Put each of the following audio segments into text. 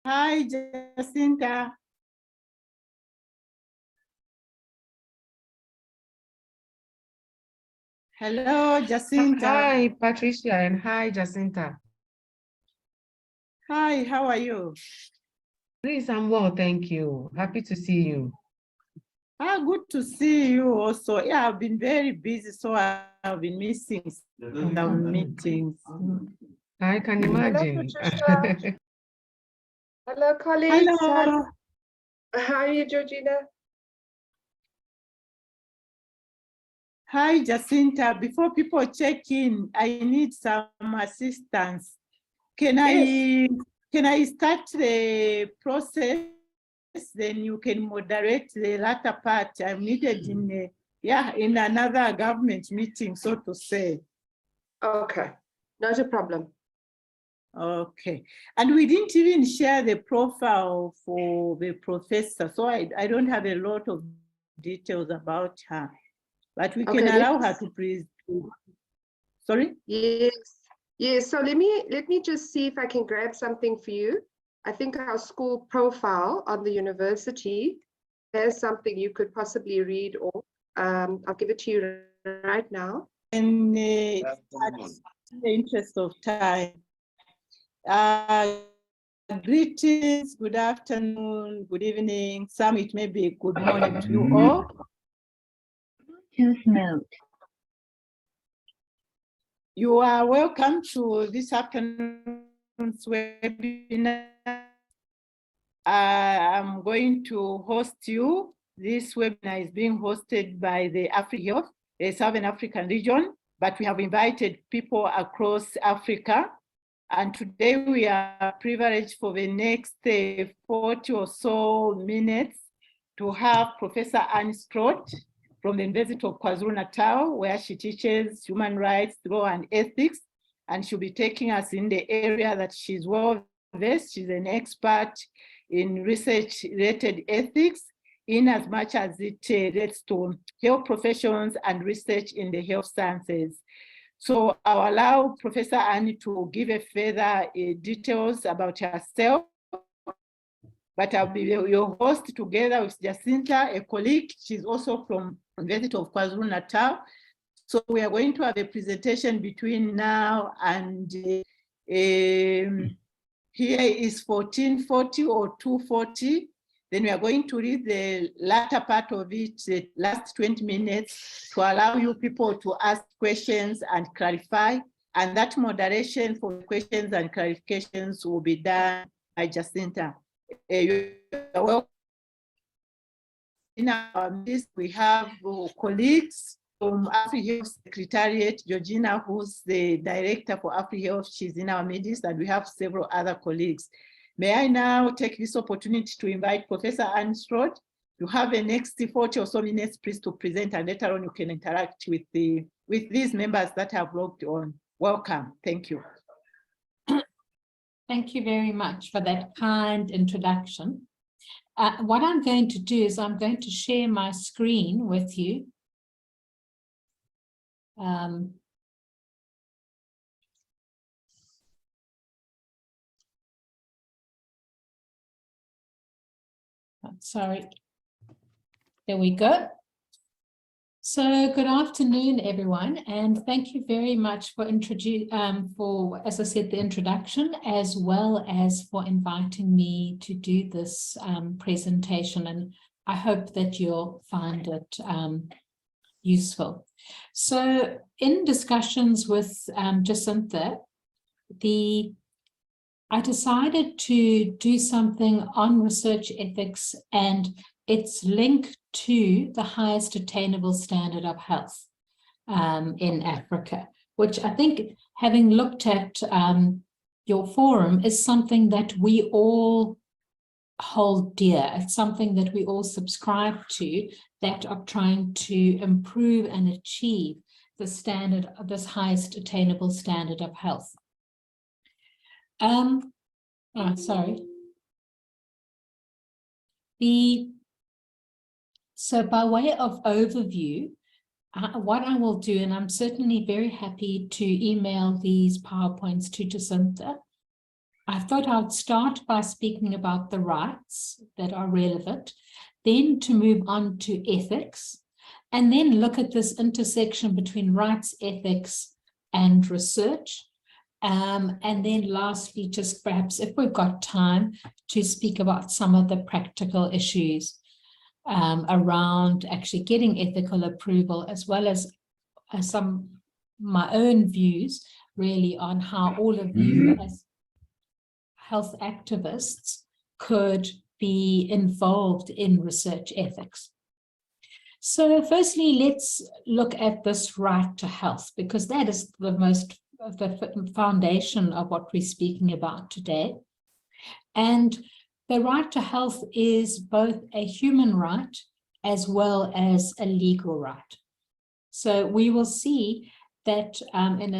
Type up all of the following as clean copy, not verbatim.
Hi, Jacinta. Hello, Jacinta. Hi, Patricia, and hi, Jacinta. Hi, how are you? Please, I'm well, thank you. Happy to see you. Good to see you also. Yeah, I've been very busy, so I've been missing some meetings. I can imagine. Hello, hello, colleagues. Hello. How are you, Georgina? Hi, Jacinta. Before people check in, I need some assistance. Can I start the process? Then you can moderate the latter part. I'm needed in another government meeting, so to say. Okay, not a problem. Okay, and we didn't even share the profile for the professor, so I don't have a lot of details about her, but we can allow her to present. Sorry? Yes. So let me just see if I can grab something for you. I think our school profile on the university has something you could possibly read, or I'll give it to you right now. In the interest of time, greetings, good afternoon, good evening. Some it may be good morning to you all. Bluetooth mode. You are welcome to this afternoon's webinar. I'm going to host you. This webinar is being hosted by the AfriHealth, the Southern African region, but we have invited people across Africa. And today we are privileged for the next 40 or so minutes to have Professor Strode from the University of KwaZulu Natal, where she teaches human rights, law, and ethics. And she'll be taking us in the area that she's well versed. She's an expert in research-related ethics, in as much as it relates to health professions and research in the health sciences. So I'll allow Professor Annie to give a further details about herself, but I'll be your host together with Jacinta, a colleague. She's also from the University of KwaZulu Natal. So we are going to have a presentation between now and here is 1440 or 240. Then we are going to read the latter part of it, the last 20 minutes, to allow you people to ask questions and clarify. And that moderation for questions and clarifications will be done by Jacinta. In our midst, we have colleagues from AfriHealth Secretariat, Georgina, who's the director for AfriHealth. She's in our midst, and we have several other colleagues. May I now take this opportunity to invite Professor Strode to have the next 40 or so minutes, please, to present, and later on you can interact with these members that have logged on. Welcome. Thank you. Thank you very much for that kind introduction. What I'm going to do is I'm going to share my screen with you. Sorry. There we go. So good afternoon, everyone, and thank you very much for as I said, the introduction, as well as for inviting me to do this presentation. And I hope that you'll find it useful. So in discussions with Jacinta, I decided to do something on research ethics and its link to the highest attainable standard of health in Africa, which I think, having looked at your forum, is something that we all hold dear. It's something that we all subscribe to, that of trying to improve and achieve the standard of this highest attainable standard of health. Sorry. So by way of overview, what I will do, and I'm certainly very happy to email these PowerPoints to Jacinta, I thought I'd start by speaking about the rights that are relevant, then to move on to ethics, and then look at this intersection between rights, ethics, and research. And then lastly, just perhaps if we've got time, to speak about some of the practical issues around actually getting ethical approval, as well as my own views really on how all of you as health activists could be involved in research ethics. So firstly, let's look at this right to health, because that is the foundation of what we're speaking about today. And the right to health is both a human right as well as a legal right. So we will see that in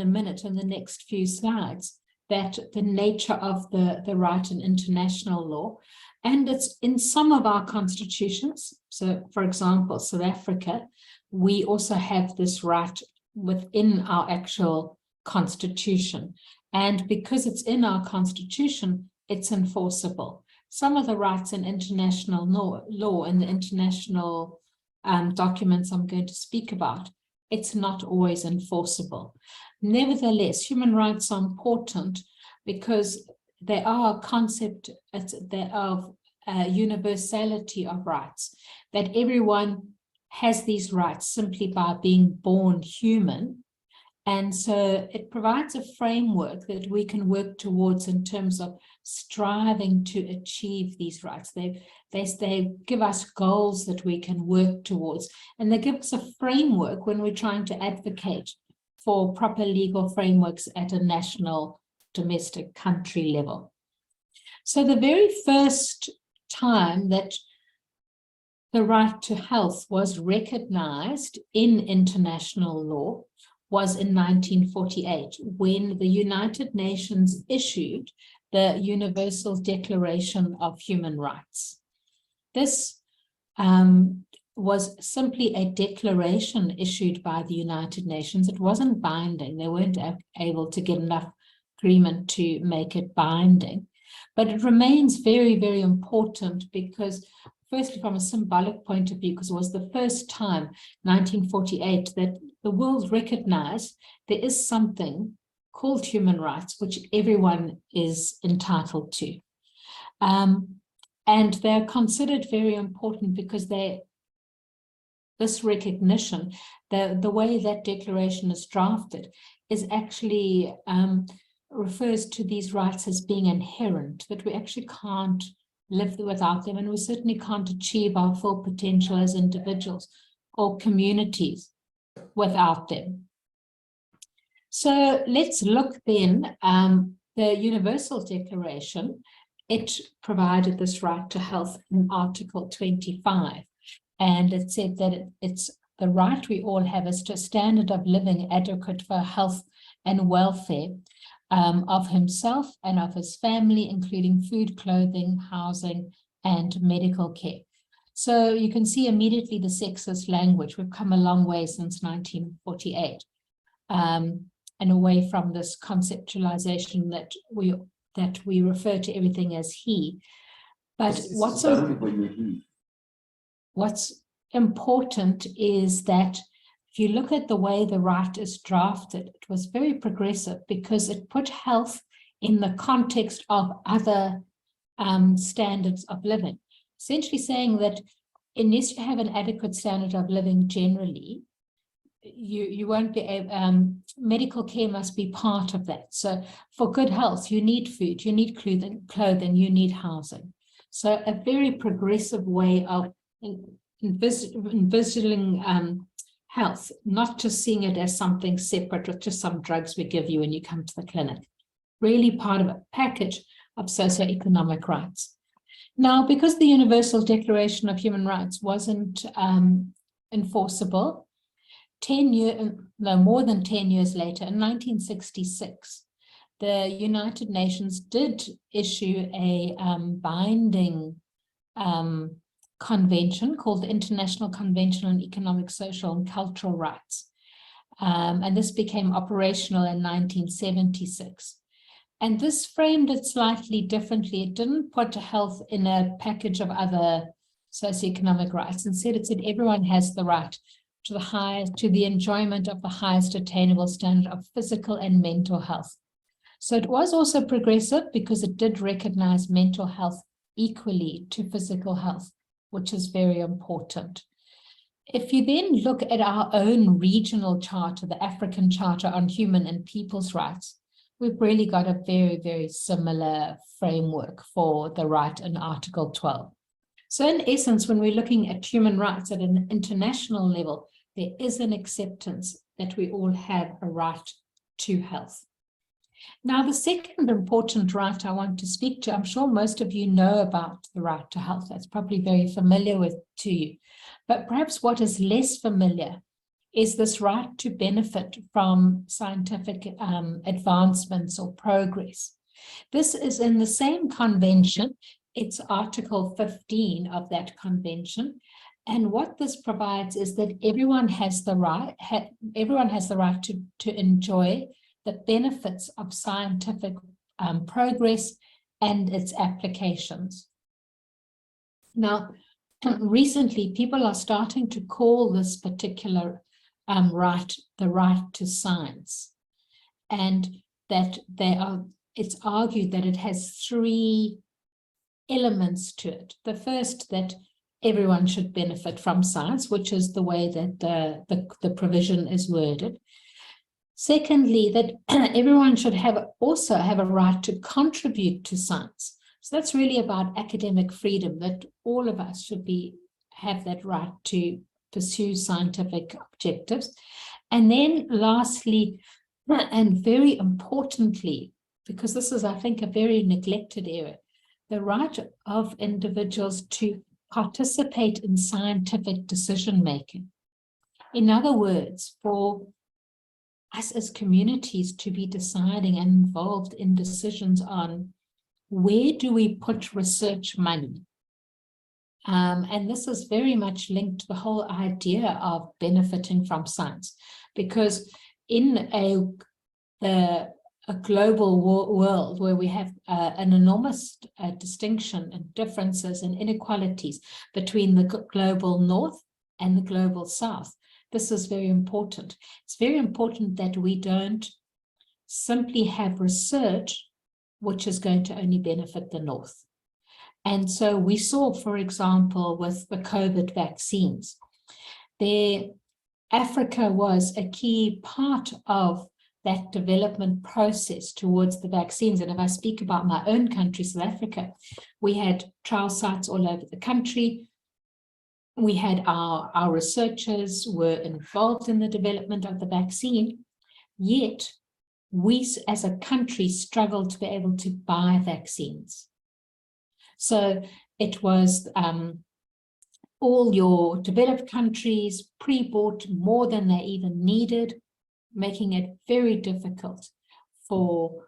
a minute, in the next few slides, that the nature of the right in international law, and it's in some of our constitutions. So for example, South Africa, we also have this right within our actual constitution. And because it's in our constitution, it's enforceable. Some of the rights in international law and the international documents I'm going to speak about, it's not always enforceable. Nevertheless, human rights are important because they are a concept of universality of rights, that everyone has these rights simply by being born human. And so it provides a framework that we can work towards in terms of striving to achieve these rights. They give us goals that we can work towards, and they give us a framework when we're trying to advocate for proper legal frameworks at a national, domestic, country level. So the very first time that the right to health was recognized in international law was in 1948, when the United Nations issued the Universal Declaration of Human Rights. This was simply a declaration issued by the United Nations. It wasn't binding. They weren't able to get enough agreement to make it binding. But it remains very, very important because, firstly, from a symbolic point of view, because it was the first time, 1948, that the world recognized there is something called human rights, which everyone is entitled to. And they're considered very important because this recognition, the way that declaration is drafted, is actually refers to these rights as being inherent, that we actually can't live without them, and we certainly can't achieve our full potential as individuals or communities without them. So let's look then, the Universal Declaration, it provided this right to health in Article 25, and it said that it's the right we all have is to a standard of living adequate for health and welfare of himself and of his family, including food, clothing, housing, and medical care. So you can see immediately the sexist language. We've come a long way since 1948, and away from this conceptualization that we refer to everything as he. But what's important is that if you look at the way the right is drafted, it was very progressive because it put health in the context of other standards of living, essentially saying that unless you have an adequate standard of living generally, you won't be able, medical care must be part of that. So for good health, you need food, you need clothing, you need housing. So a very progressive way of envisioning health, not just seeing it as something separate with just some drugs we give you when you come to the clinic, really part of a package of socioeconomic rights. Now, because the Universal Declaration of Human Rights wasn't enforceable, more than 10 years later, in 1966, the United Nations did issue a binding convention called the International Convention on Economic, Social, and Cultural Rights. And this became operational in 1976. And this framed it slightly differently. It didn't put health in a package of other socioeconomic rights. Instead, it said everyone has the right to the enjoyment of the highest attainable standard of physical and mental health. So it was also progressive because it did recognize mental health equally to physical health, which is very important. If you then look at our own regional charter, the African Charter on Human and People's Rights, we've really got a very, very similar framework for the right in Article 12. So in essence, when we're looking at human rights at an international level, there is an acceptance that we all have a right to health. Now, the second important right I want to speak to, I'm sure most of you know about the right to health. That's probably very familiar to you. But perhaps what is less familiar is this right to benefit from scientific advancements or progress. This is in the same convention. It's Article 15 of that convention. And what this provides is that everyone has the right to enjoy the benefits of scientific progress and its applications. Now, recently, people are starting to call this particular right the right to science, and that it's argued that it has three elements to it. The first, that everyone should benefit from science, which is the way that the provision is worded. Secondly, that everyone should also have a right to contribute to science. So that's really about academic freedom, that all of us should have that right to pursue scientific objectives. And then lastly, and very importantly, because this is, I think, a very neglected area, the right of individuals to participate in scientific decision-making. In other words, for us as communities to be deciding and involved in decisions on where do we put research money. And this is very much linked to the whole idea of benefiting from science, because in a global world where we have an enormous distinction and differences and inequalities between the global north and the global south, this is very important. It's very important that we don't simply have research which is going to only benefit the north. And so we saw, for example, with the COVID vaccines, Africa was a key part of that development process towards the vaccines. And if I speak about my own country, South Africa, we had trial sites all over the country. We had our researchers were involved in the development of the vaccine, yet we as a country struggled to be able to buy vaccines. So it was all your developed countries pre-bought more than they even needed, making it very difficult for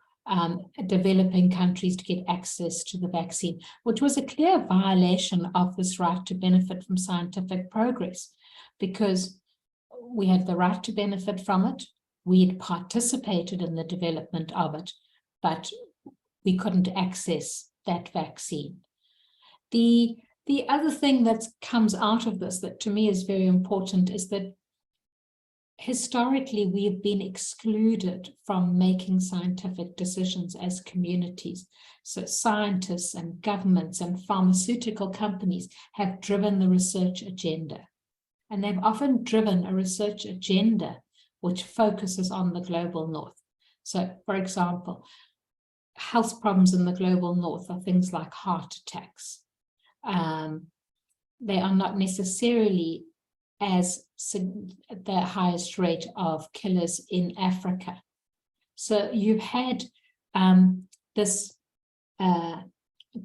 developing countries to get access to the vaccine, which was a clear violation of this right to benefit from scientific progress, because we had the right to benefit from it, we had participated in the development of it, but we couldn't access that vaccine. The other thing that comes out of this that to me is very important is that historically, we have been excluded from making scientific decisions as communities. So scientists and governments and pharmaceutical companies have driven the research agenda. And they've often driven a research agenda which focuses on the global north. So, for example, health problems in the global north are things like heart attacks. They are not necessarily as the highest rate of killers in Africa. So you've had this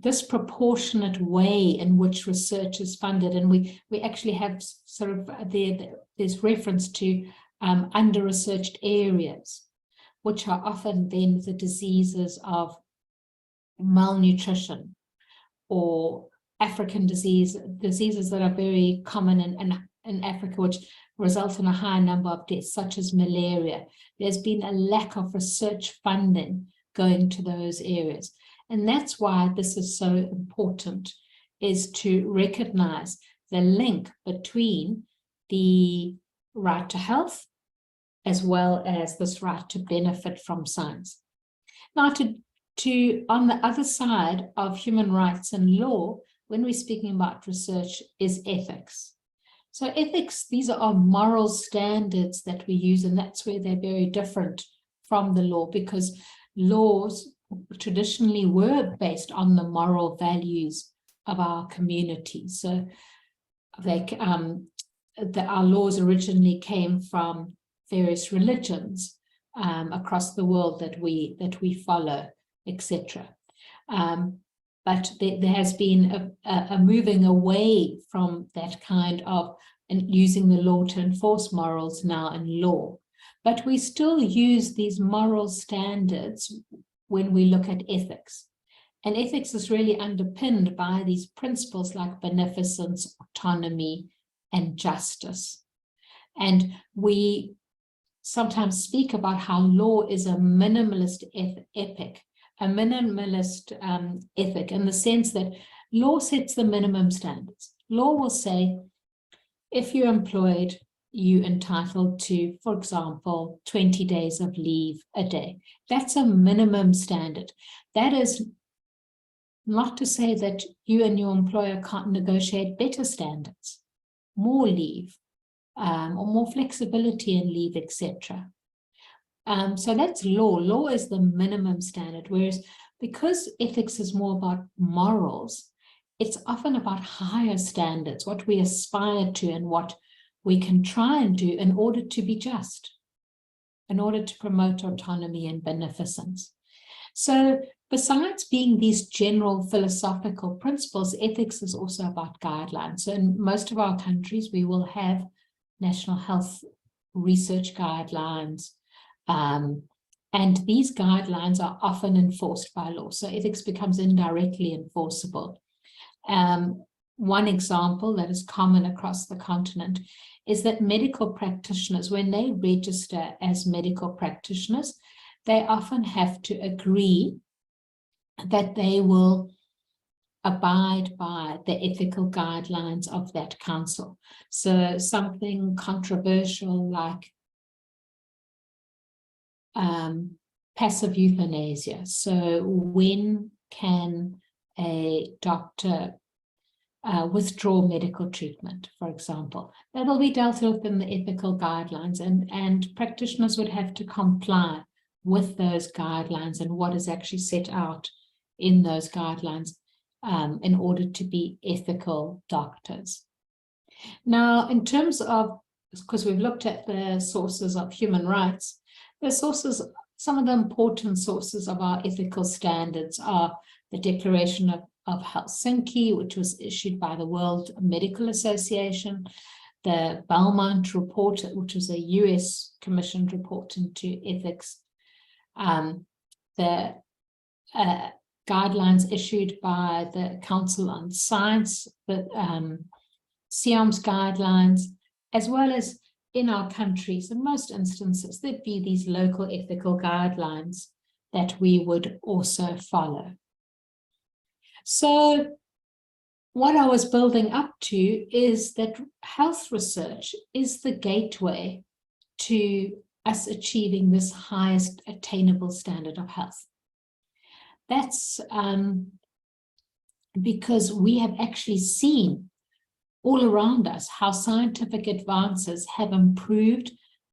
disproportionate way in which research is funded, and we actually have sort of there's reference to under-researched areas, which are often then the diseases of malnutrition or African diseases that are very common in Africa, which result in a high number of deaths, such as malaria. There's been a lack of research funding going to those areas. And that's why this is so important, is to recognize the link between the right to health as well as this right to benefit from science. Now, on the other side of human rights and law, when we're speaking about research, is ethics. So ethics, these are moral standards that we use, and that's where they're very different from the law, because laws traditionally were based on the moral values of our community. So our laws originally came from various religions across the world that we follow, etc. But there has been a moving away from that kind of and using the law to enforce morals now in law. But we still use these moral standards when we look at ethics. And ethics is really underpinned by these principles like beneficence, autonomy, and justice. And we sometimes speak about how law is a minimalist ethic in the sense that law sets the minimum standards. Law will say, if you're employed, you're entitled to, for example, 20 days of leave a day. That's a minimum standard. That is not to say that you and your employer can't negotiate better standards, more leave, or more flexibility in leave, etc. So that's law. Law is the minimum standard, whereas because ethics is more about morals, it's often about higher standards, what we aspire to and what we can try and do in order to be just, in order to promote autonomy and beneficence. So besides being these general philosophical principles, ethics is also about guidelines. So in most of our countries, we will have national health research guidelines, and these guidelines are often enforced by law. So ethics becomes indirectly enforceable. One example that is common across the continent is that medical practitioners, when they register as medical practitioners, they often have to agree that they will abide by the ethical guidelines of that council. So something controversial like passive euthanasia. So when can a doctor withdraw medical treatment, for example? That will be dealt with in the ethical guidelines, and practitioners would have to comply with those guidelines and what is actually set out in those guidelines in order to be ethical doctors. Now, in terms of, because we've looked at the sources of human rights, the sources, some of the important sources of our ethical standards are the Declaration of Helsinki, which was issued by the World Medical Association, the Belmont Report, which was a US commissioned report into ethics, the guidelines issued by the Council on Science, the SIOM's guidelines, as well as in our countries, in most instances, there'd be these local ethical guidelines that we would also follow. So what I was building up to is that health research is the gateway to us achieving this highest attainable standard of health. That's because we have actually seen all around us how scientific advances have improved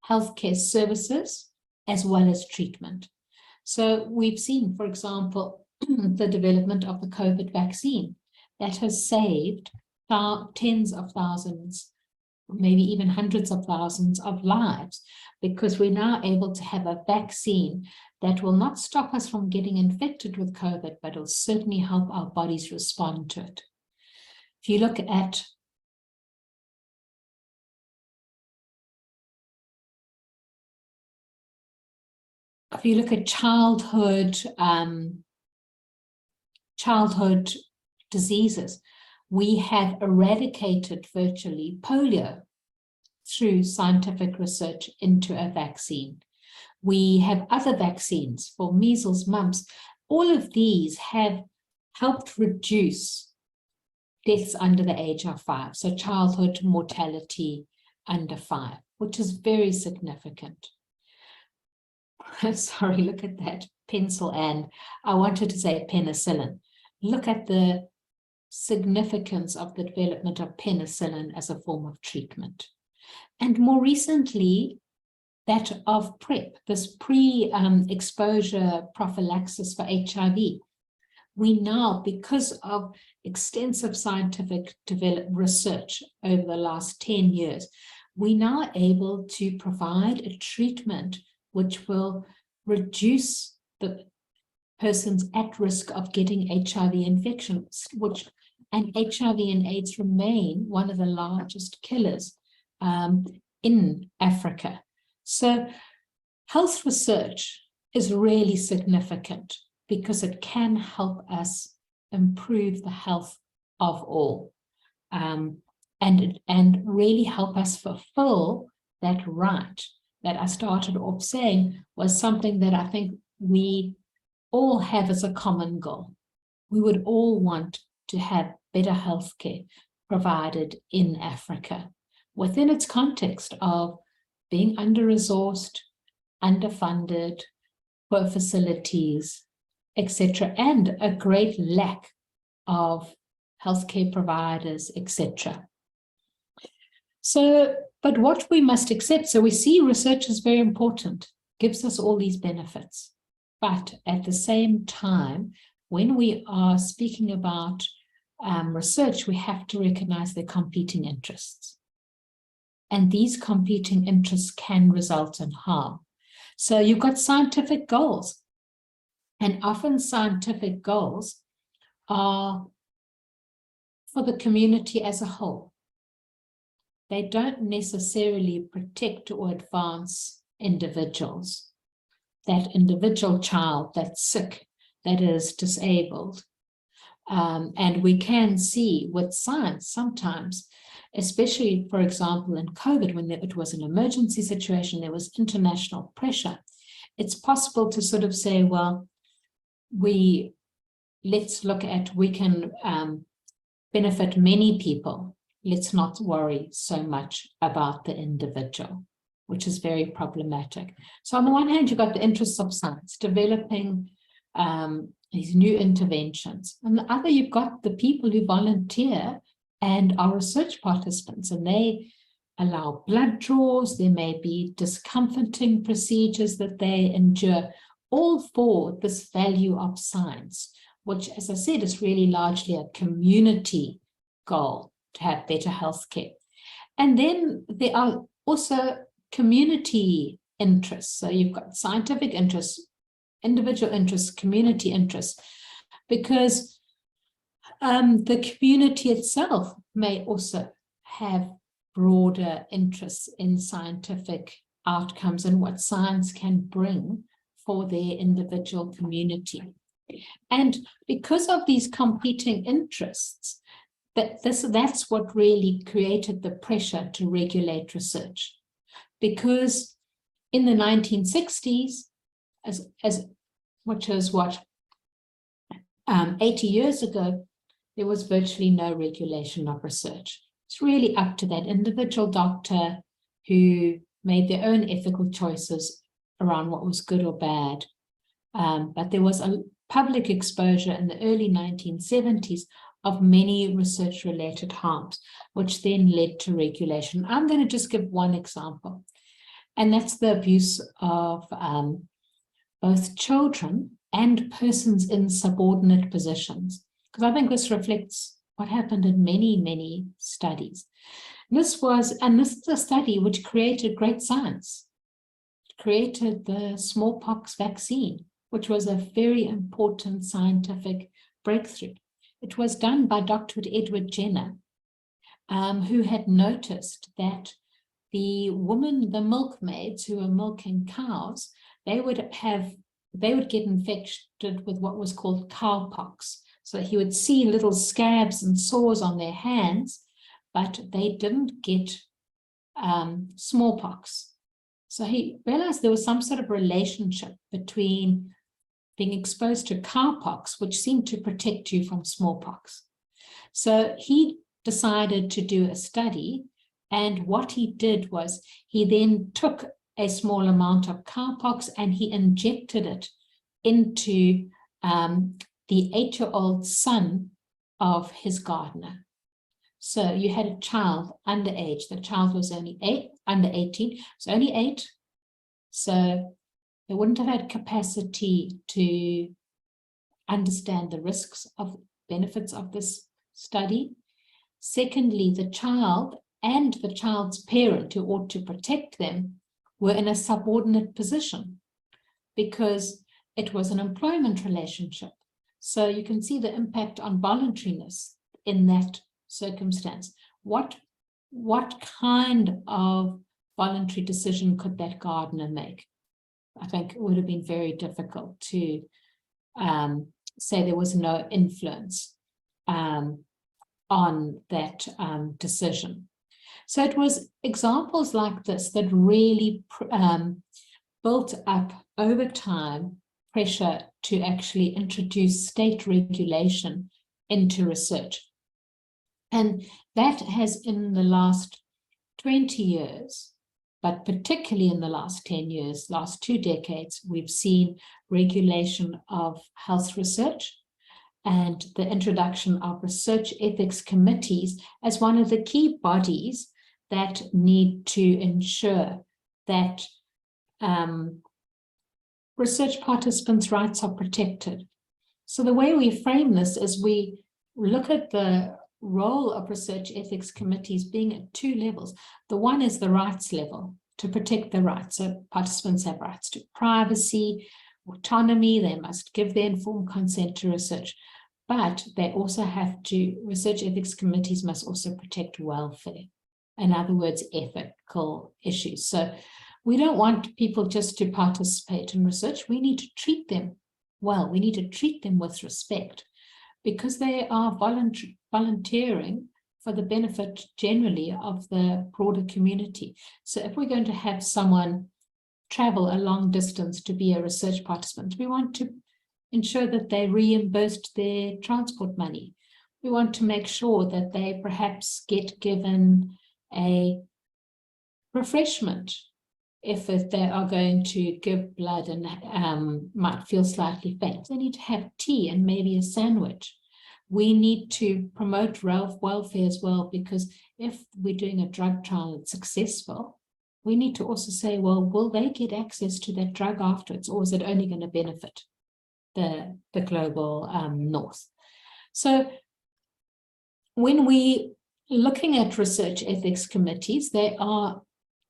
healthcare services as well as treatment. So we've seen, for example, the development of the COVID vaccine that has saved tens of thousands, maybe even hundreds of thousands of lives, because we're now able to have a vaccine that will not stop us from getting infected with COVID, but will certainly help our bodies respond to it. If you look at childhood diseases, we have eradicated virtually polio through scientific research into a vaccine. We have other vaccines for measles, mumps. All of these have helped reduce deaths under the age of 5, so childhood mortality under 5, which is very significant. Sorry, look at that pencil, and I wanted to say penicillin. Look at the significance of the development of penicillin as a form of treatment. And more recently, that of PrEP, this pre-exposure prophylaxis for HIV. We now, because of extensive scientific research over the last 10 years, we now are able to provide a treatment which will reduce the person's at risk of getting HIV infection, and HIV and AIDS remain one of the largest killers in Africa. So health research is really significant because it can help us improve the health of all, and really help us fulfill that right that I started off saying was something that I think we all have as a common goal. We would all want to have better healthcare provided in Africa within its context of being under-resourced, underfunded, poor facilities, etc., and a great lack of healthcare providers, etc. So, but what we must accept, so we see research is very important, gives us all these benefits. But at the same time, when we are speaking about research, we have to recognize their competing interests. And these competing interests can result in harm. So you've got scientific goals. And often scientific goals are for the community as a whole. They don't necessarily protect or advance individuals. That individual child that's sick, that is disabled. And we can see with science sometimes, especially, for example, in COVID, when it was an emergency situation, there was international pressure. It's possible to sort of say, well, let's look at, we can benefit many people. Let's not worry so much about the individual, which is very problematic. So on the one hand, you've got the interests of science, developing these new interventions. On the other, you've got the people who volunteer and are research participants, and they allow blood draws. There may be discomforting procedures that they endure, all for this value of science, which, as I said, is really largely a community goal to have better healthcare. And then there are also community interests. So you've got scientific interests, individual interests, community interests, because the community itself may also have broader interests in scientific outcomes and what science can bring for their individual community. And because of these competing interests, that's what really created the pressure to regulate research. Because in the 1960s, which is what, 80 years ago, there was virtually no regulation of research. It's really up to that individual doctor who made their own ethical choices around what was good or bad. But there was a public exposure in the early 1970s of many research-related harms, which then led to regulation. I'm going to just give one example, and that's the abuse of both children and persons in subordinate positions, because I think this reflects what happened in many, many studies. This is a study which created great science. It created the smallpox vaccine, which was a very important scientific breakthrough. It was done by Dr. Edward Jenner, who had noticed that the milkmaids who were milking cows, they would get infected with what was called cowpox. So he would see little scabs and sores on their hands, but they didn't get smallpox. So he realized there was some sort of relationship between being exposed to cowpox, which seemed to protect you from smallpox. So he decided to do a study, and what he did was he then took a small amount of cowpox and he injected it into the 8-year-old son of his gardener. So you had a child underage. The child was only under 18, so only 8. So they wouldn't have had capacity to understand the risks of benefits of this study. Secondly, the child and the child's parent, who ought to protect them, were in a subordinate position because it was an employment relationship. So you can see the impact on voluntariness in that circumstance. What kind of voluntary decision could that gardener make? I think it would have been very difficult to say there was no influence on that decision. So it was examples like this that really built up over time pressure to actually introduce state regulation into research. And that has, in the last 20 years, but particularly in the last 10 years, last 2 decades, we've seen regulation of health research and the introduction of research ethics committees as one of the key bodies that need to ensure that research participants' rights are protected. So the way we frame this is we look at the role of research ethics committees being at 2 levels. The one is the rights level, to protect the rights. So participants have rights to privacy, autonomy, they must give their informed consent to research. But they also have to, research ethics committees must also protect welfare. In other words, ethical issues. So we don't want people just to participate in research. We need to treat them well. We need to treat them with respect because they are volunteering for the benefit generally of the broader community. So if we're going to have someone travel a long distance to be a research participant, we want to ensure that they reimbursed their transport money. We want to make sure that they perhaps get given a refreshment if they are going to give blood and might feel slightly faint. They need to have tea and maybe a sandwich. We need to promote welfare as well, because if we're doing a drug trial that's successful, we need to also say, well, will they get access to that drug afterwards, or is it only going to benefit the global north? So when we looking at research ethics committees, they are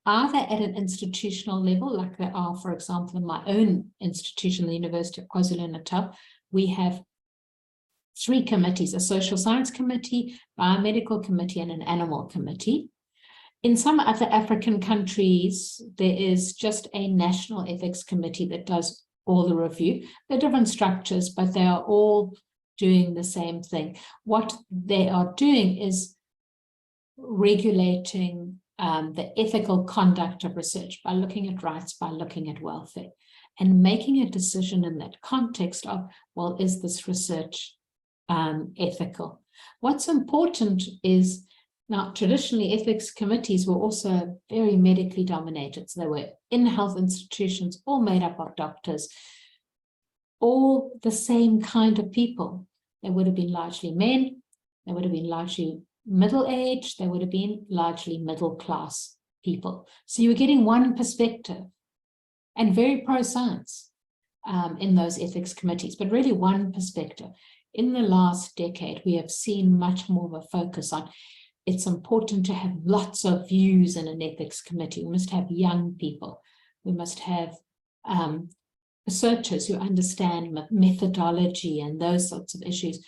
either at an institutional level, like they are, for example, in my own institution, the University of KwaZulu Natal. We have 3 committees: a social science committee, biomedical committee, and an animal committee. In some other African countries, there is just a national ethics committee that does all the review. They're different structures, but they are all doing the same thing. What they are doing is regulating the ethical conduct of research by looking at rights, by looking at welfare, and making a decision in that context of, well, is this research ethical? What's important is, now traditionally ethics committees were also very medically dominated. So they were in health institutions, all made up of doctors, all the same kind of people. They would have been largely men, they would have been largely middle-aged, they would have been largely middle-class people. So you were getting one perspective, and very pro-science in those ethics committees, but really one perspective. In the last decade, we have seen much more of a focus on, it's important to have lots of views in an ethics committee. We must have young people. We must have researchers who understand methodology and those sorts of issues.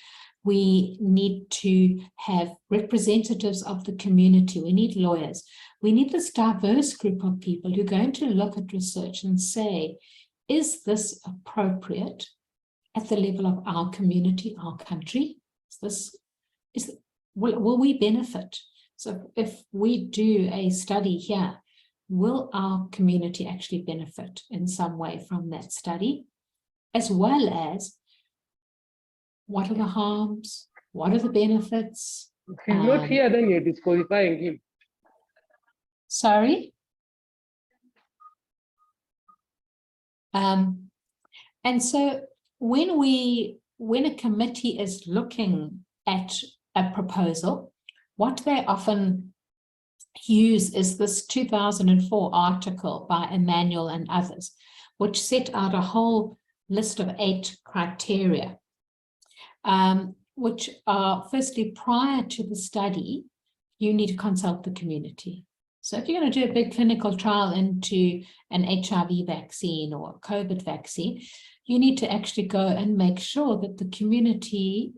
We need to have representatives of the community. We need lawyers. We need this diverse group of people who are going to look at research and say, is this appropriate at the level of our community, our country? Will we benefit? So if we do a study here, will our community actually benefit in some way from that study, as well as what are the harms, what are the benefits. He's not here, then you're disqualifying him. Sorry? And so when a committee is looking at a proposal, what they often use is this 2004 article by Emmanuel and others, which set out a whole list of 8 criteria, which are, firstly, prior to the study, you need to consult the community. So if you're going to do a big clinical trial into an HIV vaccine or a COVID vaccine, you need to actually go and make sure that the community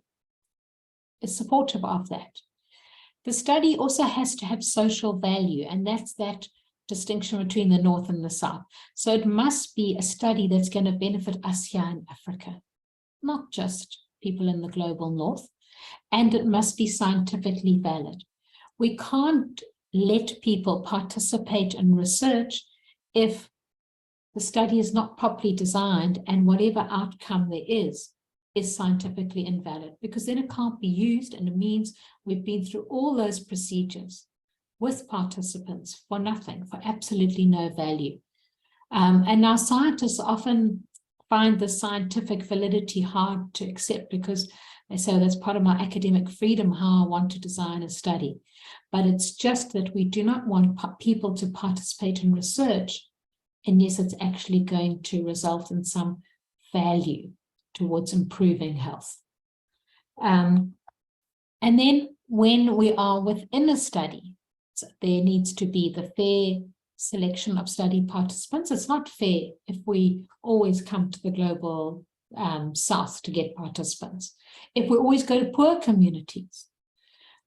is supportive of that. The study also has to have social value, and that's that distinction between the North and the South. So it must be a study that's going to benefit us here in Africa, not just people in the global North, and it must be scientifically valid. We can't let people participate in research if the study is not properly designed and whatever outcome there is scientifically invalid, because then it can't be used, and it means we've been through all those procedures with participants for nothing, for absolutely no value. And now scientists often find the scientific validity hard to accept because they say that's part of my academic freedom, how I want to design a study. But it's just that we do not want people to participate in research unless it's actually going to result in some value towards improving health. And then when we are within a study, so there needs to be the fair selection of study participants. It's not fair if we always come to the global South to get participants. If we always go to poor communities,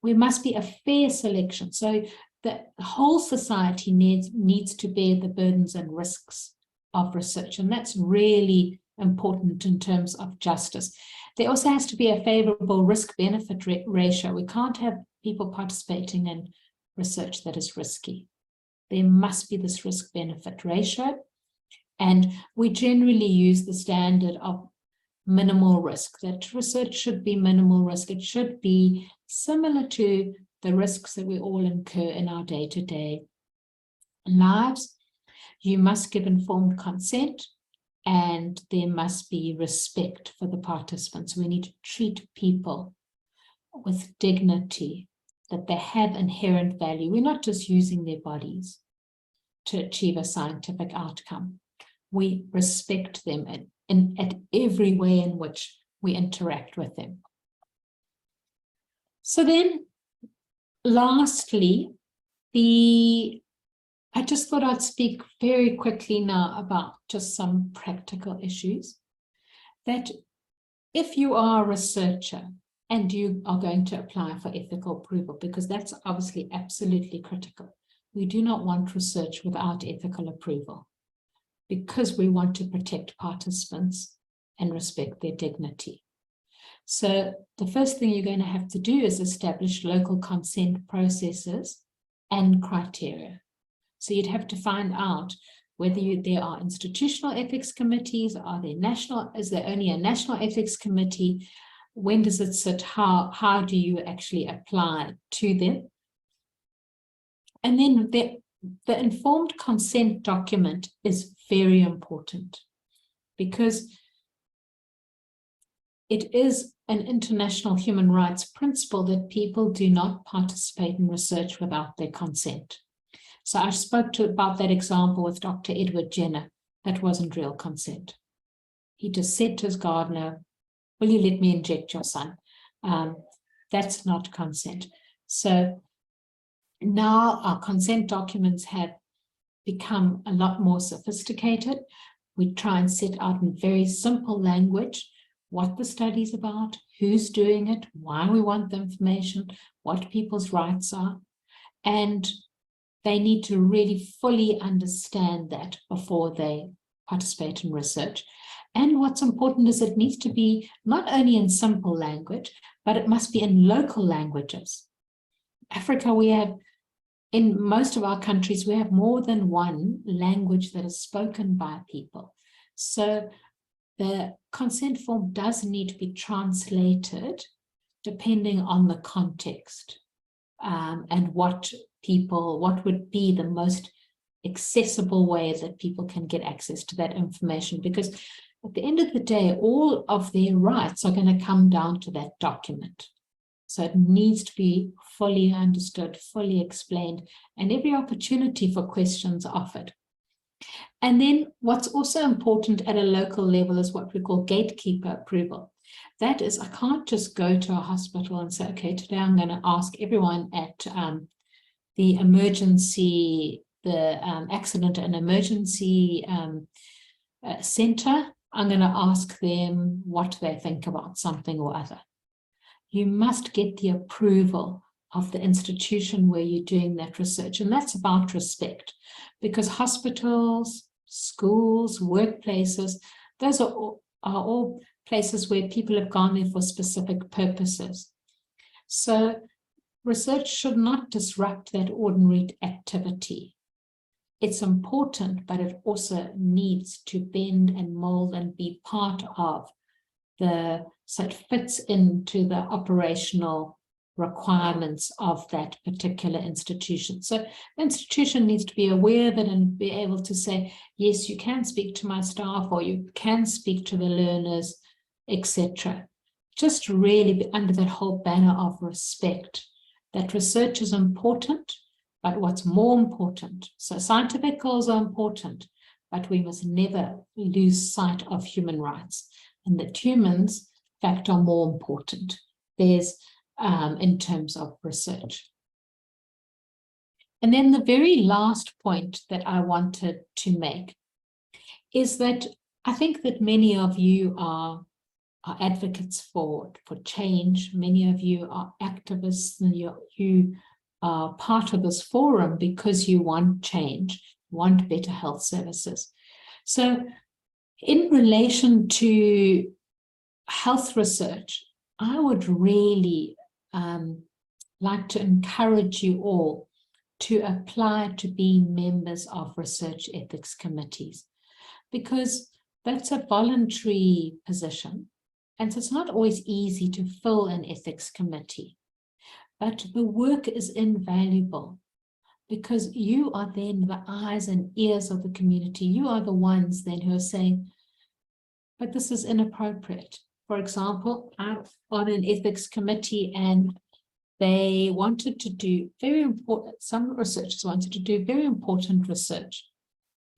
we must be a fair selection. So the whole society needs to bear the burdens and risks of research. And that's really important in terms of justice. There also has to be a favorable risk-benefit ratio. We can't have people participating in research that is risky. There must be this risk-benefit ratio. And we generally use the standard of minimal risk, that research should be minimal risk. It should be similar to the risks that we all incur in our day-to-day lives. You must give informed consent, and there must be respect for the participants. We need to treat people with dignity, that they have inherent value. We're not just using their bodies to achieve a scientific outcome. We respect them at every way in which we interact with them. So then, lastly, I just thought I'd speak very quickly now about just some practical issues. That if you are a researcher and you are going to apply for ethical approval, because that's obviously absolutely critical. We do not want research without ethical approval, because we want to protect participants and respect their dignity. So the first thing you're going to have to do is establish local consent processes and criteria. So you'd have to find out whether there are institutional ethics committees, is there only a national ethics committee, when does it sit, how do you actually apply to them? And then the informed consent document is very important, because it is an international human rights principle that people do not participate in research without their consent. So I spoke about that example with Dr. Edward Jenner. That wasn't real consent. He just said to his gardener, will you let me inject your son? That's not consent. So now our consent documents have become a lot more sophisticated. We try and set out in very simple language what the study's about, who's doing it, why we want the information, what people's rights are. And they need to really fully understand that before they participate in research. And what's important is it needs to be not only in simple language, but it must be in local languages. Africa, we have in most of our countries, we have more than one language that is spoken by people. So the consent form does need to be translated depending on the context, and what would be the most accessible way that people can get access to that information. Because at the end of the day, all of their rights are going to come down to that document. So it needs to be fully understood, fully explained, and every opportunity for questions offered. And then what's also important at a local level is what we call gatekeeper approval. That is, I can't just go to a hospital and say, okay, today I'm going to ask everyone at the emergency, accident and emergency center, I'm going to ask them what they think about something or other. You must get the approval of the institution where you're doing that research. And that's about respect, because hospitals, schools, workplaces, those are all places where people have gone there for specific purposes. So research should not disrupt that ordinary activity. It's important, but it also needs to bend and mold and be part of so it fits into the operational requirements of that particular institution. So the institution needs to be aware of it and be able to say, yes, you can speak to my staff, or you can speak to the learners, etc. Just really be under that whole banner of respect, that research is important, but what's more important, so scientific goals are important, but we must never lose sight of human rights, and that humans, in fact, are more important. There's in terms of research. And then the very last point that I wanted to make is that I think that many of you are advocates for change. Many of you are activists, and you are part of this forum because you want change, want better health services. So in relation to health research, I would really like to encourage you all to apply to be members of research ethics committees, because that's a voluntary position. And so it's not always easy to fill an ethics committee, but the work is invaluable, because you are then the eyes and ears of the community. You are the ones then who are saying, but this is inappropriate. For example, I'm on an ethics committee, and they wanted to do some researchers wanted to do very important research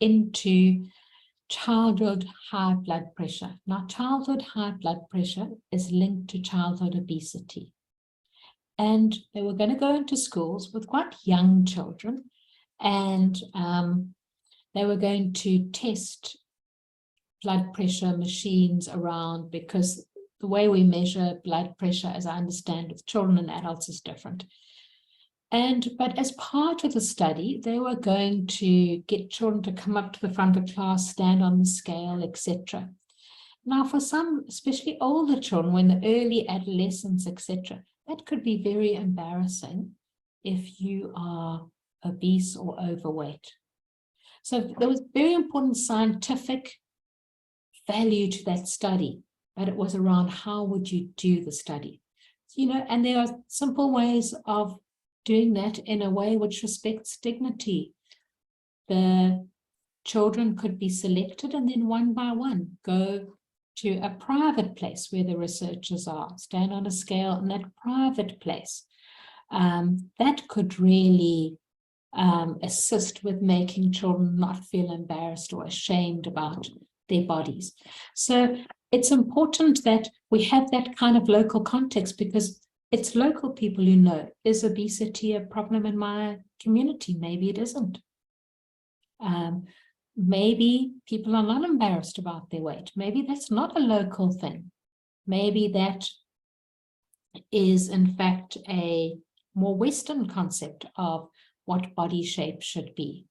into childhood high blood pressure. Now, childhood high blood pressure is linked to childhood obesity. And they were going to go into schools with quite young children, and they were going to test blood pressure machines around, because the way we measure blood pressure, as I understand, with children and adults is different. But as part of the study, they were going to get children to come up to the front of class, stand on the scale, etc. Now, for some, especially older children, when the early adolescents, etc., that could be very embarrassing if you are obese or overweight. So there was very important scientific value to that study, but it was around how would you do the study, and there are simple ways of doing that in a way which respects dignity. The children could be selected and then one by one go to a private place where the researchers are, stand on a scale in that private place. That could really assist with making children not feel embarrassed or ashamed about their bodies. So it's important that we have that kind of local context, because it's local people who know, is obesity a problem in my community? Maybe it isn't. Maybe people are not embarrassed about their weight. Maybe that's not a local thing. Maybe that is, in fact, a more Western concept of what body shape should be.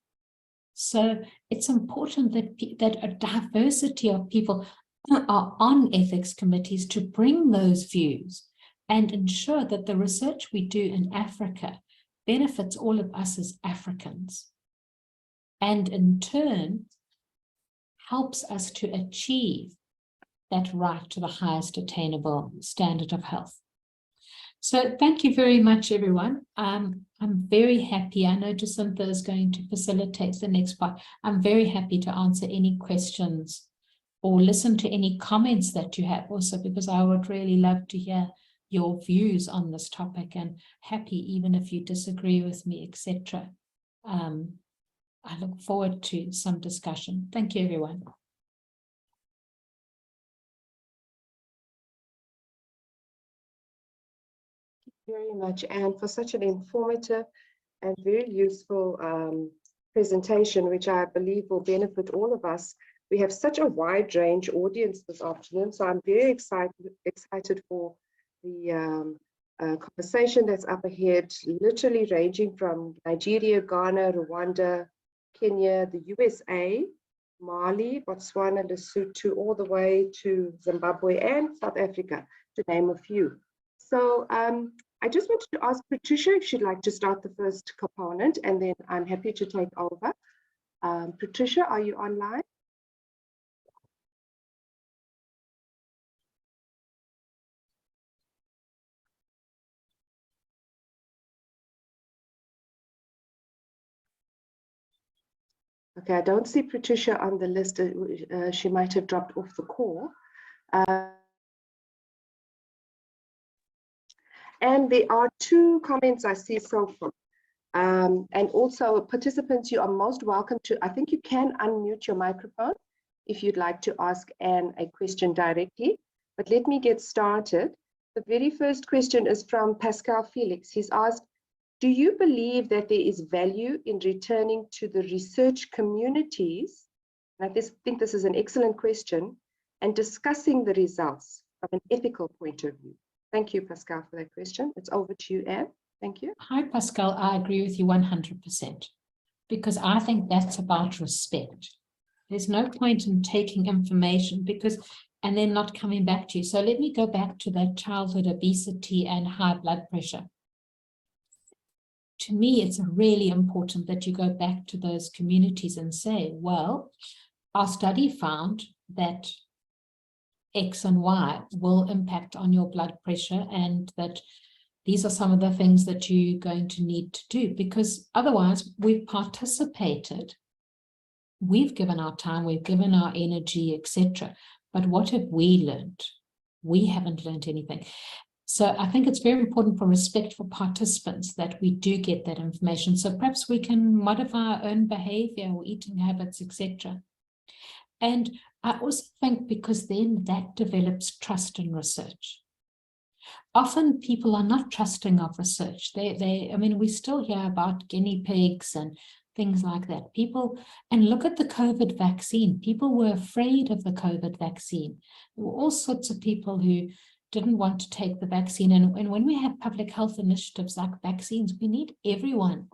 So it's important that a diversity of people are on ethics committees to bring those views and ensure that the research we do in Africa benefits all of us as Africans, and in turn helps us to achieve that right to the highest attainable standard of health. So thank you very much, everyone. I'm very happy. I know Jacinta is going to facilitate the next part. I'm very happy to answer any questions or listen to any comments that you have also, because I would really love to hear your views on this topic, and happy even if you disagree with me, etc. I look forward to some discussion. Thank you, everyone. Very much, Anne, for such an informative and very useful presentation, which I believe will benefit all of us. We have such a wide range audience this afternoon, so I'm very excited for the conversation that's up ahead, literally ranging from Nigeria, Ghana, Rwanda, Kenya, the USA, Mali, Botswana, Lesotho, all the way to Zimbabwe and South Africa, to name a few. So I just wanted to ask Patricia if she'd like to start the first component, and then I'm happy to take over. Patricia, are you online? Okay, I don't see Patricia on the list. She might have dropped off the call. And there are two comments I see so far. And also, participants, you are most welcome to, I think you can unmute your microphone if you'd like to ask Anne a question directly. But let me get started. The very first question is from Pascal Felix. He's asked, do you believe that there is value in returning to the research communities? And I think this is an excellent question, and discussing the results from an ethical point of view. Thank you, Pascal, for that question. It's over to you, Anne. Thank you. Hi, Pascal. I agree with you 100%, because I think that's about respect. There's no point in taking information and then not coming back to you. So let me go back to that childhood obesity and high blood pressure. To me, it's really important that you go back to those communities and say, well, our study found that X and Y will impact on your blood pressure, and that these are some of the things that you're going to need to do, because otherwise we've participated, we've given our time, we've given our energy, etc. But what have we learned? We haven't learned anything. So I think it's very important for respect for participants that we do get that information. So perhaps we can modify our own behavior or eating habits, etc. And I also think because then that develops trust in research. Often people are not trusting of research. I mean, we still hear about guinea pigs and things like that. And look at the COVID vaccine. People were afraid of the COVID vaccine. There were all sorts of people who didn't want to take the vaccine. And when we have public health initiatives like vaccines, we need everyone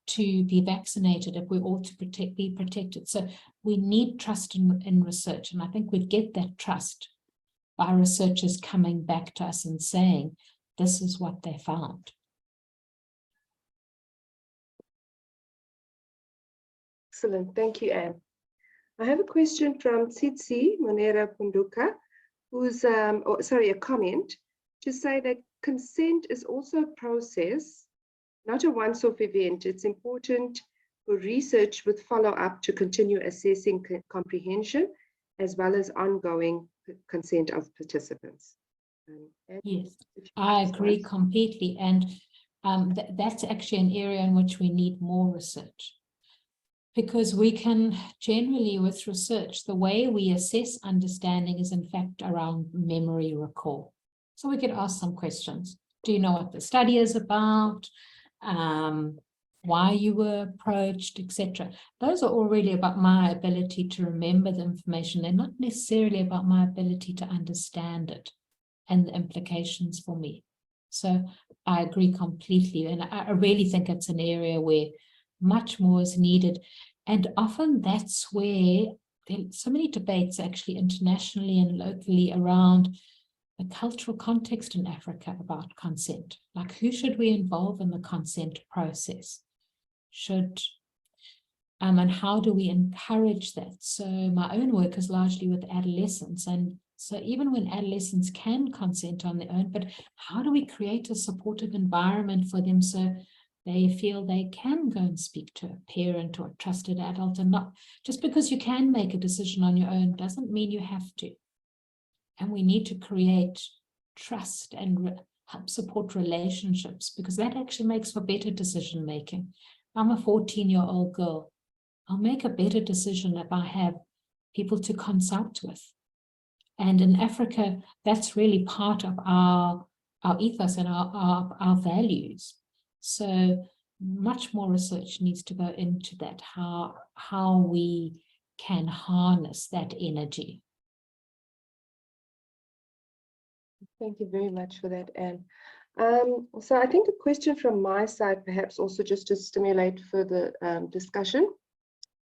to be vaccinated if we're all to be protected. So we need trust in research. And I think we'd get that trust by researchers coming back to us and saying, this is what they found. Excellent, thank you, Anne. I have a question from Tsitsi Monera Punduka, who's, a comment to say that consent is also a process, not a once-off event. It's important for research with follow-up to continue assessing comprehension as well as ongoing consent of participants. Yes, I agree completely. And that's actually an area in which we need more research. Because we can generally, with research, the way we assess understanding is in fact around memory recall. So we could ask some questions. Do you know what the study is about? Why you were approached, etc. Those are all really about my ability to remember the information. They're not necessarily about my ability to understand it and the implications for me. So I agree completely. And I really think it's an area where much more is needed. And often that's where there are so many debates actually internationally and locally around the cultural context in Africa about consent. Like, who should we involve in the consent process? And how do we encourage that? So my own work is largely with adolescents. And so even when adolescents can consent on their own, but how do we create a supportive environment for them so they feel they can go and speak to a parent or a trusted adult, and not just because you can make a decision on your own doesn't mean you have to. And we need to create trust and help support relationships, because that actually makes for better decision making. I'm a 14-year-old girl. I'll make a better decision if I have people to consult with. And in Africa, that's really part of our ethos and our values. So much more research needs to go into that, how we can harness that energy. Thank you very much for that, Anne. So I think a question from my side, perhaps also just to stimulate further discussion,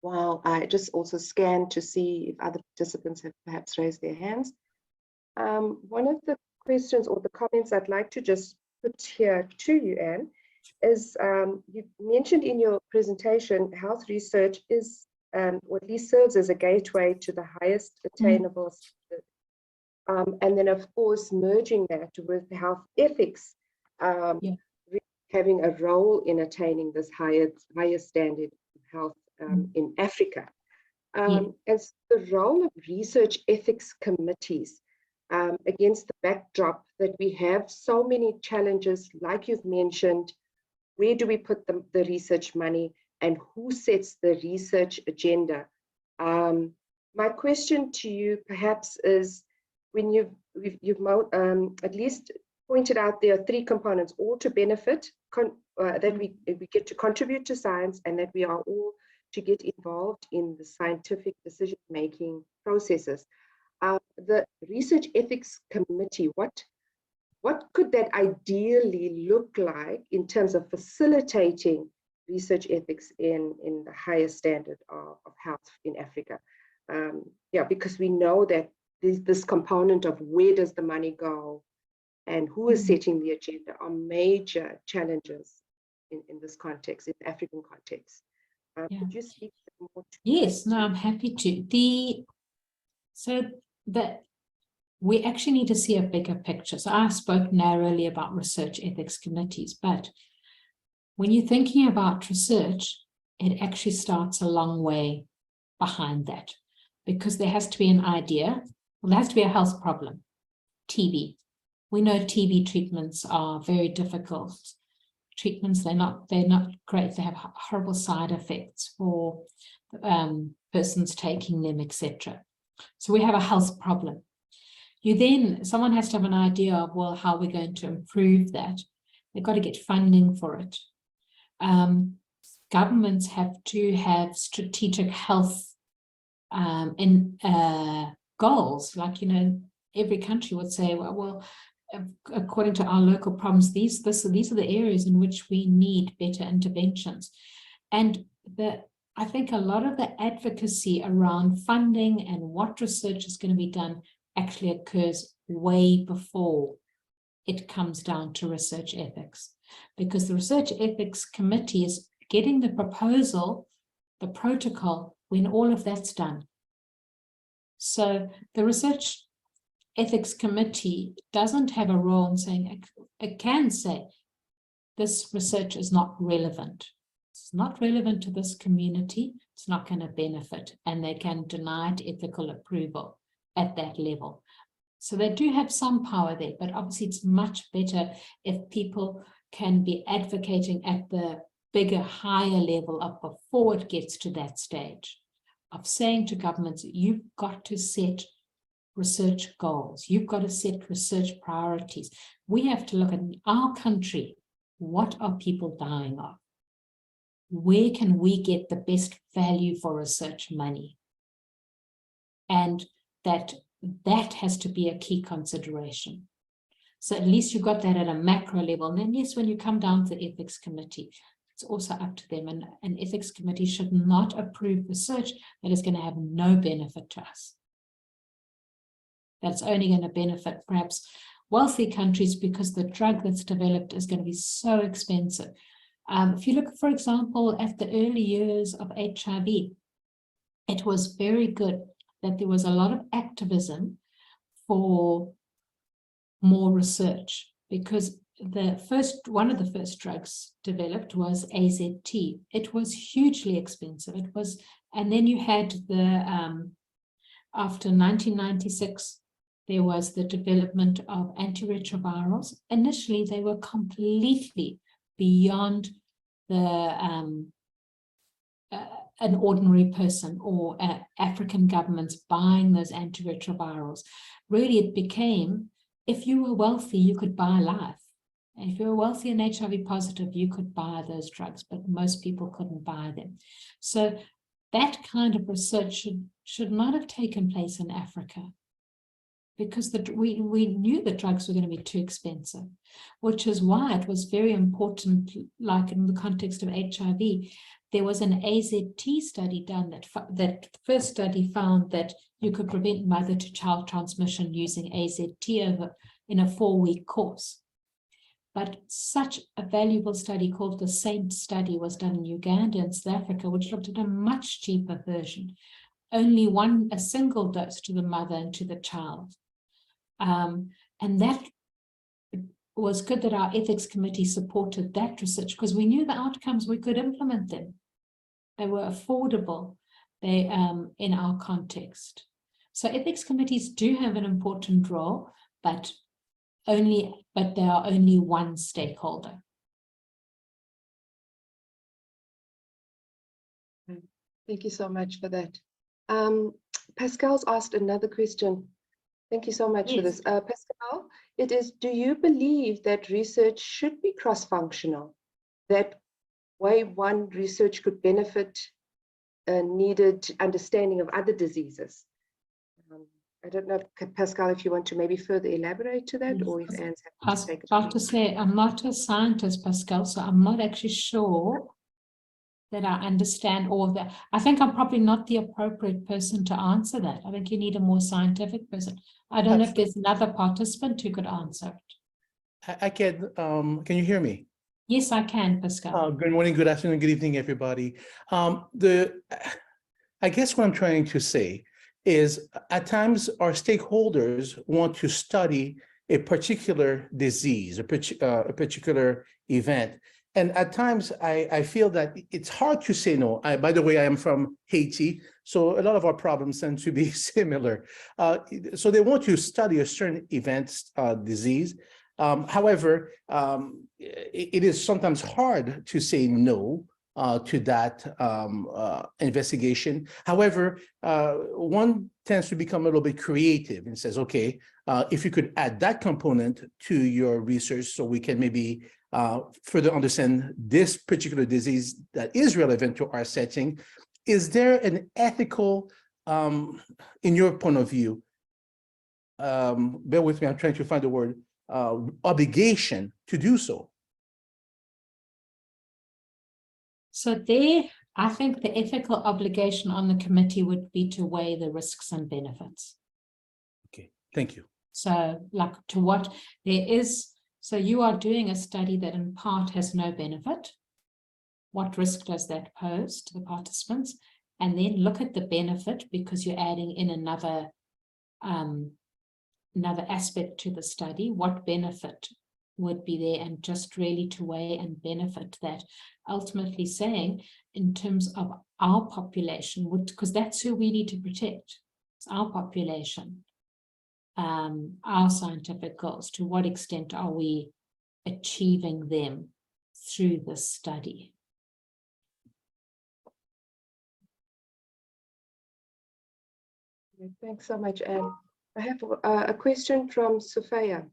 while I just also scan to see if other participants have perhaps raised their hands. One of the questions or the comments I'd like to just put here to you, Anne, is you mentioned in your presentation health research is, or at least serves as a gateway to the highest attainable standard. And then, of course, merging that with health ethics, having a role in attaining this higher standard of health in Africa. And the role of research ethics committees against the backdrop that we have so many challenges, like you've mentioned, where do we put the research money and who sets the research agenda? My question to you perhaps is, when you've at least pointed out there are three components, all to benefit, that we get to contribute to science, and that we are all to get involved in the scientific decision-making processes. The Research Ethics Committee, what could that ideally look like in terms of facilitating research ethics in the highest standard of health in Africa? Because we know that this component of where does the money go and who is setting the agenda are major challenges in this context, in the African context. Could you speak more to Yes, that? no, I'm happy to. So that we actually need to see a bigger picture. So I spoke narrowly about research ethics committees, but when you're thinking about research, it actually starts a long way behind that, because there has to be an idea. Well, there has to be a health problem. TB. We know TB treatments are very difficult treatments. They're not great. They have horrible side effects for persons taking them, etc. So we have a health problem. Someone has to have an idea of, well, how we're going to improve that. They've got to get funding for it. Governments have to have strategic health goals. Like, every country would say, well, according to our local problems, these are the areas in which we need better interventions. And I think a lot of the advocacy around funding and what research is going to be done actually occurs way before it comes down to research ethics, because the Research Ethics Committee is getting the proposal, the protocol, when all of that's done. So the Research Ethics Committee doesn't have a role in saying, it can say, this research is not relevant. It's not relevant to this community. It's not going to benefit, and they can deny it ethical approval at that level. So they do have some power there, but obviously it's much better if people can be advocating at the bigger, higher level up before it gets to that stage of saying to governments, you've got to set research goals. You've got to set research priorities. We have to look at our country. What are people dying of? Where can we get the best value for research money? And that has to be a key consideration. So at least you've got that at a macro level. And then, yes, when you come down to the ethics committee, it's also up to them. And an ethics committee should not approve research that is going to have no benefit to us. That's only going to benefit perhaps wealthy countries because the drug that's developed is going to be so expensive. If you look, for example, at the early years of HIV, it was very good that there was a lot of activism for more research, because one of the first drugs developed was AZT. It was hugely expensive. And then you had after 1996, there was the development of antiretrovirals. Initially, they were completely beyond an ordinary person or African governments buying those antiretrovirals. Really, it became, if you were wealthy, you could buy life. And if you were wealthy and HIV positive, you could buy those drugs, but most people couldn't buy them. So that kind of research should not have taken place in Africa, because we knew the drugs were going to be too expensive, which is why it was very important, like in the context of HIV, there was an AZT study done that first study found that you could prevent mother-to-child transmission using AZT in a 4-week course. But such a valuable study called the SAINT study was done in Uganda and South Africa, which looked at a much cheaper version, only a single dose to the mother and to the child. And that was good that our ethics committee supported that research, because we knew the outcomes, we could implement them. They were affordable in our context. So ethics committees do have an important role, but they are only one stakeholder. Thank you so much for that. Pascal's asked another question. Thank you so much for this. Pascal, it is, do you believe that research should be cross-functional? That way one research could benefit needed understanding of other diseases? I don't know, Pascal, if you want to maybe further elaborate to that, or if Anne's happy to take it. I have to say, I'm not a scientist, Pascal, so I'm not actually sure that I understand all of that. I think I'm probably not the appropriate person to answer that. I think you need a more scientific person. I don't know if there's another participant who could answer it. I can you hear me? Yes, I can, Pascal. Good morning, good afternoon, good evening, everybody. I guess what I'm trying to say is at times our stakeholders want to study a particular disease, a particular event. And at times I feel that it's hard to say no. By the way, I am from Haiti, so a lot of our problems tend to be similar. So they want to study a certain event, disease. However, it is sometimes hard to say no to that investigation. However, one tends to become a little bit creative and says, okay, if you could add that component to your research so we can maybe further understand this particular disease that is relevant to our setting, is there an ethical, in your point of view, bear with me, I'm trying to find the word, obligation to do so? So there, I think the ethical obligation on the committee would be to weigh the risks and benefits. Okay, thank you. So like to what there is, so you are doing a study that in part has no benefit. What risk does that pose to the participants? And then look at the benefit, because you're adding in another aspect to the study. What benefit would be there, and just really to weigh and benefit that, ultimately saying in terms of our population, because that's who we need to protect, it's our population, our scientific goals, to what extent are we achieving them through this study? Thanks so much, Anne. I have a question from Sophia.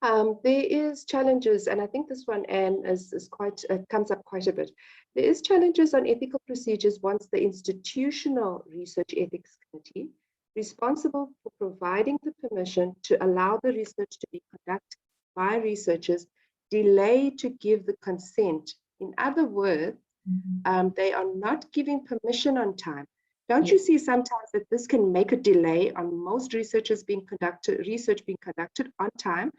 There is challenges, and I think this one, Anne, is quite comes up quite a bit. There is challenges on ethical procedures once the institutional research ethics committee responsible for providing the permission to allow the research to be conducted by researchers delay to give the consent. In other words, they are not giving permission on time. Don't you see sometimes that this can make a delay on most research being conducted on time,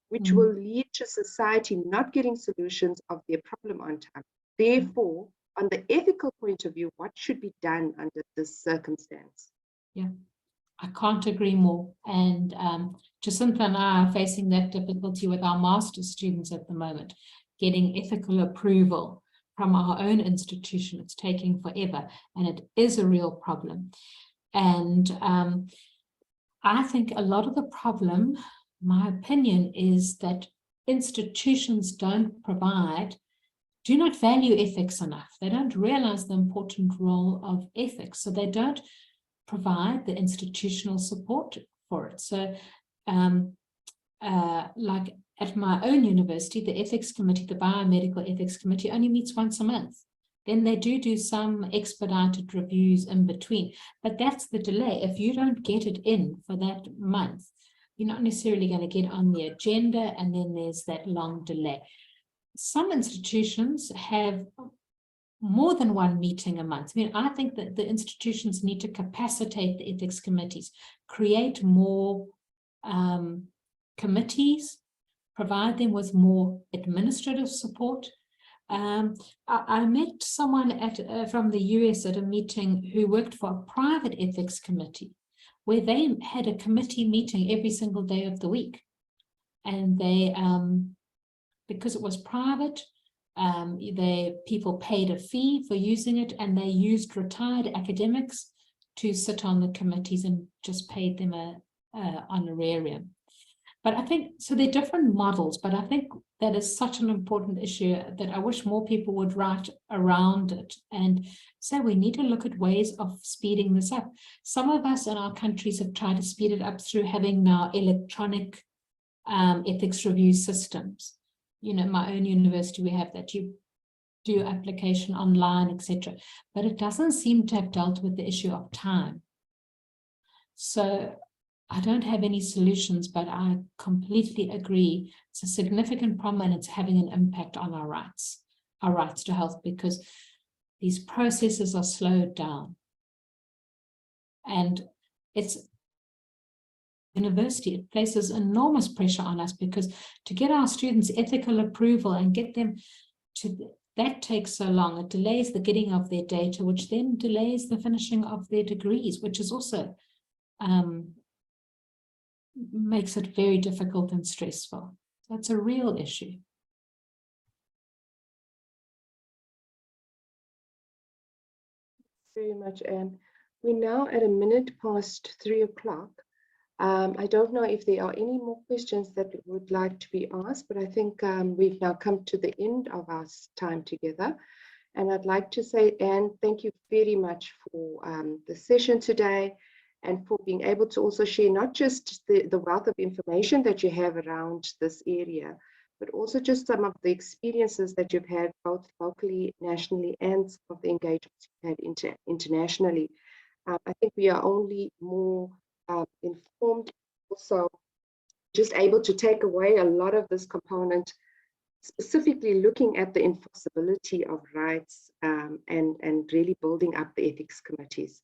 which will lead to society not getting solutions of their problem on time? Therefore, on the ethical point of view, what should be done under this circumstance? Yeah, I can't agree more. And Jacinta and I are facing that difficulty with our master's students at the moment, getting ethical approval from our own institution. It's taking forever, and it is a real problem. And I think a lot of the problem, my opinion, is that institutions do not value ethics enough. They don't realize the important role of ethics, so they don't provide the institutional support for it. So like at my own university, the ethics committee, the biomedical ethics committee, only meets once a month. Then they do some expedited reviews in between, but that's the delay. If you don't get it in for that month, you're not necessarily going to get on the agenda, and then there's that long delay. Some institutions have more than one meeting a month. I mean, I think that the institutions need to capacitate the ethics committees, create more committees, provide them with more administrative support. I met someone from the US at a meeting who worked for a private ethics committee, where they had a committee meeting every single day of the week. And they, because it was private, people paid a fee for using it, and they used retired academics to sit on the committees and just paid them a honorarium. But I think, so they're different models, but I think that is such an important issue that I wish more people would write around it and say we need to look at ways of speeding this up. Some of us in our countries have tried to speed it up through having now electronic ethics review systems. You know, my own university, we have that. You do application online, etc. But it doesn't seem to have dealt with the issue of time. So I don't have any solutions, but I completely agree. It's a significant problem, and it's having an impact on our rights to health, because these processes are slowed down. And it's university, it places enormous pressure on us, because to get our students ethical approval and get them to, that takes so long. It delays the getting of their data, which then delays the finishing of their degrees, which is also makes it very difficult and stressful. That's a real issue. Very much, Anne. We're now at 3:03. I don't know if there are any more questions that would like to be asked, but I think we've now come to the end of our time together. And I'd like to say, Anne, thank you very much for the session today, and for being able to also share not just the wealth of information that you have around this area, but also just some of the experiences that you've had both locally, nationally, and some of the engagements you've had internationally. I think we are only more informed, also just able to take away a lot of this component, specifically looking at the enforceability of rights and really building up the ethics committees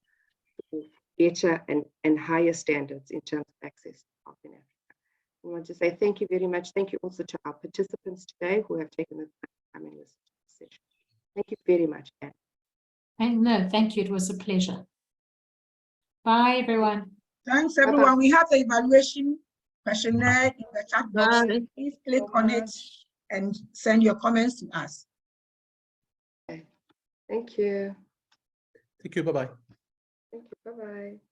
for better and higher standards in terms of access to health in Africa. I want to say thank you very much. Thank you also to our participants today who have taken the time to come and listen to the session. Thank you very much, Anne. No, thank you. It was a pleasure. Bye, everyone. Thanks, everyone. We have the evaluation questionnaire in the chat box. Bye. Please click on it and send your comments to us. Okay. Thank you. Thank you. Bye-bye. Thank you. Bye-bye.